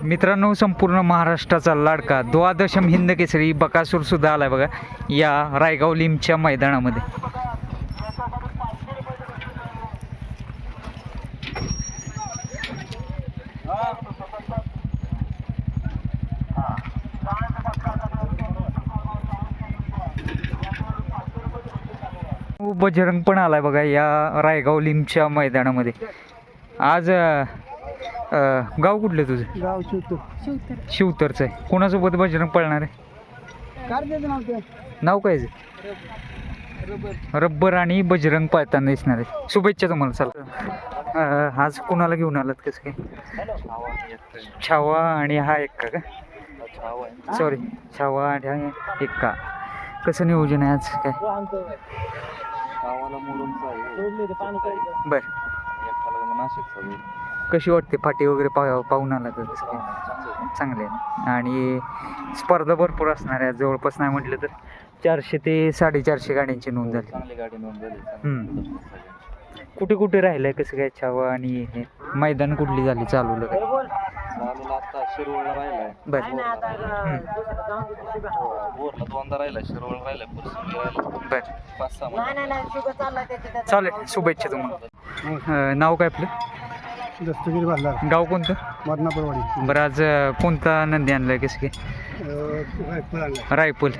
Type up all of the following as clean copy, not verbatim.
मित्रांनो, संपूर्ण महाराष्ट्राचा लाडका द्वादशम हिंद केसरी बकासूर सुद्धा आलाय बघा या रायगाव लिमच्या मैदानामध्ये. बजरंग पण आलाय बघा या रायगाव लिमच्या मैदानामध्ये. आज गाव कुठलं तुझं? गाव शिवतर. शिवतरचं आहे. कोणासोबत बजरंग पळणार आहे? नाव काय आहे? रब्बर आणि बजरंग पळताना दिसणार आहे. शुभेच्छा तुम्हाला. चला, आज कोणाला घेऊन आलात? कसं काय? छावा आणि हा एक्का का? सॉरी, छावा आणि हा एक्का. कसं नियोजन आहे आज? काय बर, कशी वाटते फाटी वगैरे पाहून आला तर? कसं काय? चांगले आहे. आणि स्पर्धा भरपूर असणार आहे जवळपास. नाही म्हटलं तर 400 ते 450 गाड्यांची नोंद झाली. कुठे कुठे राहिलंय? कसं काय छावा आणि हे मैदान कुठली झाली चालू? बर, चालेल. शुभेच्छा तुम्हाला. नाव काय आपलं? दस्तगिरी बाजार. गाव कोणतं? मदनापूरवाडी. बरं, आज कोणता नंदी आणलाय? कसं काय? रायफल.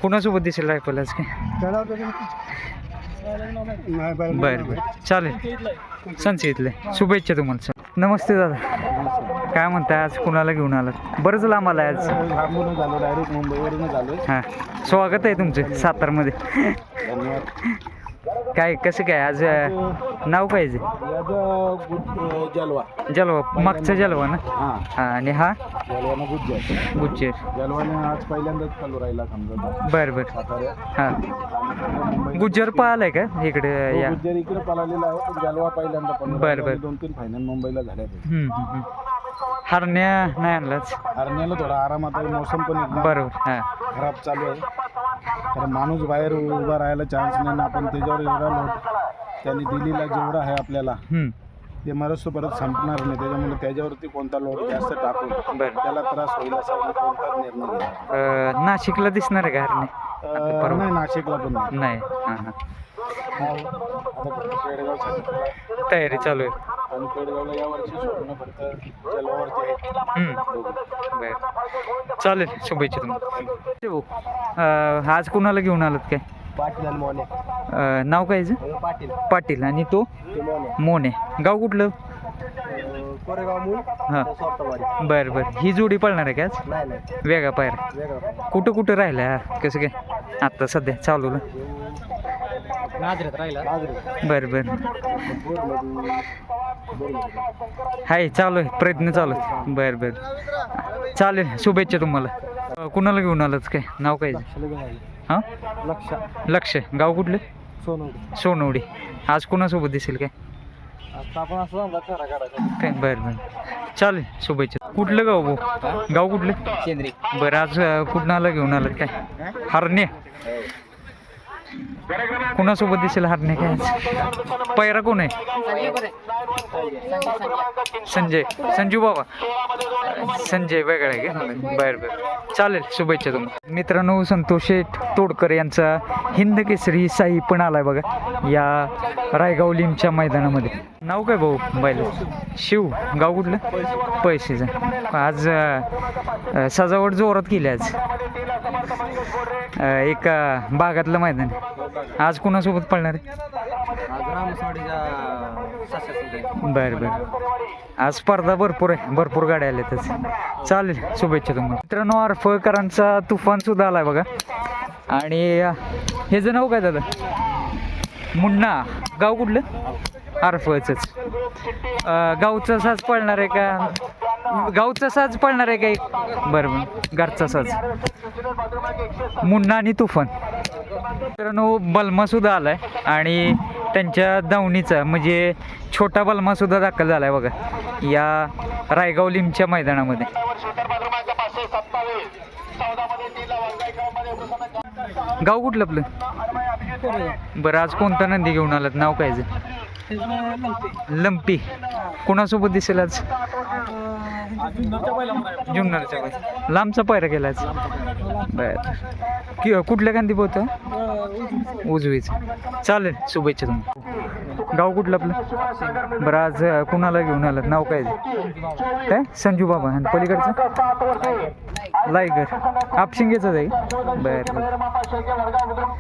कुणासोबत दिसेल रायफल आज? काय बरं बरं, चालेल. संशय इथले. शुभेच्छा तुम्हाला. नमस्ते दादा, काय म्हणताय? आज कुणाला घेऊन आलात? बरंच लांब आलाय आज. डायरेक्ट मुंबईवरून आलो. हां, स्वागत आहे तुमचं सातारमध्ये. काय कसं काय आज? नाव काय आहे? जलवा. जलवा, मागचा जलवा ना? हां. आणि हा गुज्जर. जलवाने आज पहिल्यांदाच चालू राहिला समजा. बरं बरं. हां, गुज्जर पळालाय का इकडे? या गुज्जर इकडे पळालेला आहे, पण जलवा पहिल्यांदा पण. बरं बरं. 2-3 फायनल मुंबईला झाल्या. हरण्या नाही आणलाच? हरण्याला थोडा आरामात आहे. मोसम पण एकदम बरोबर. हां, खराब चालू आहे. तर माणूस बाहेर उभा राहायला चान्स नाही ना. आपण त्याच्यावर एवढा लोट त्यांनी दिलेला जेवढा आहे आपल्याला ते मरस्तो परत संपणार नाही. त्याच्यामुळे त्याच्यावरती कोणता लोड जास्त टाकून त्याला त्रास होईल असा कोणताच निर्णय घ्या. नाशिकला दिसणार आहे का हरणे? नाही, नाशिकला पण नाही. हां हां, पेडगावसाठी तयारी चालू आहे. आणि पेडगावला यावर्षी सोडणं फक्त जलवावरती आहे. बरं, चालेल. शुभेच्छा तुम्हाला. आज कुणाला घेऊन आलात? काय पाटील आणि मोने. नाव काय? पाटील. पाटील. आणि तो मोने. गाव कुठलं? कोरेगाव मूळ. हां, बरं बरं. ही जोडी पळणार आहे का आज? नाही, वेगळा पायरा. कुठं कुठं राहिला? कसं काय आत्ता सध्या चालू? बरं बरं. हाय, चालू आहे, प्रयत्न चालू आहे. बरं बरं, चालेल. शुभेच्छा तुम्हाला. कुणाला घेऊन आलात? काय नाव काय? हां, लक्ष. गाव कुठले? सोनवडी. आज कुणासोबत दिसेल? काय काय? बरं बरं, चालेल. शुभेच्छा. कुठलं गाव भाऊ? गाव कुठलं? शेंद्री. बरं, आज कुणाला घेऊन आलात? काय हरणे? कुणासोबत दिसेल हरणे? काय पैरा कोण आहे? संजय. संजू बाबा. संजय वेगळा आहे का? बरं बरं, चालेल. शुभेच्छा तुम्हाला. मित्रांनो, संतोष तोडकर यांचा हिंद केसरी साई पण आलाय बघा या रायगाव लिमच्या मैदानामध्ये. नाव काय भाऊ? बैल शिव. गाव कुठलं? पैसेचं. आज सजावट जोरात केली. आज एका भागातलं मैदान. आज कुणासोबत पळणार आहे? बरं बरं. आज स्पर्धा भरपूर आहे, भरपूर गाड्या आल्यातच. चालेल. शुभेच्छा तुम्हाला. मित्रांनो, आरफळकरांचा तुफान सुद्धा आलाय बघा. आणि ह्याचं नाव काय दादा? मुन्ना. गाव कुठलं? आरफळचंच. गावचा साज पळणार आहे का? गावचा साज पळणार आहे का एक? बरं बरं, घरचा साज. मुन्ना आणि तुफान. मित्रांनो, बलमा सुद्धा आलाय आणि त्यांच्या दावणीचा म्हणजे छोटा बलमा सुद्धा दाखल झालाय बघा या रायगाव लिमच्या मैदानामध्ये. गाव कुठलं आपलं? बरं, आज कोणता नंदी घेऊन आलात? नाव काय? लंपी. कोणासोबत दिसेल आज? जुन्नरच्या बैल. लांबचा पायरा केलाच. बर कुठल्या गांधी पोहतं उजवीच. चालेल शुभेच्छा तुम्हाला. गाव कुठलं आपलं? बरं आज कुणाला घेऊन आलात? नाव काय काय? संजू बाबा. आणि पलीकडचं लायगर आपशिंगेचं आहे. बरं.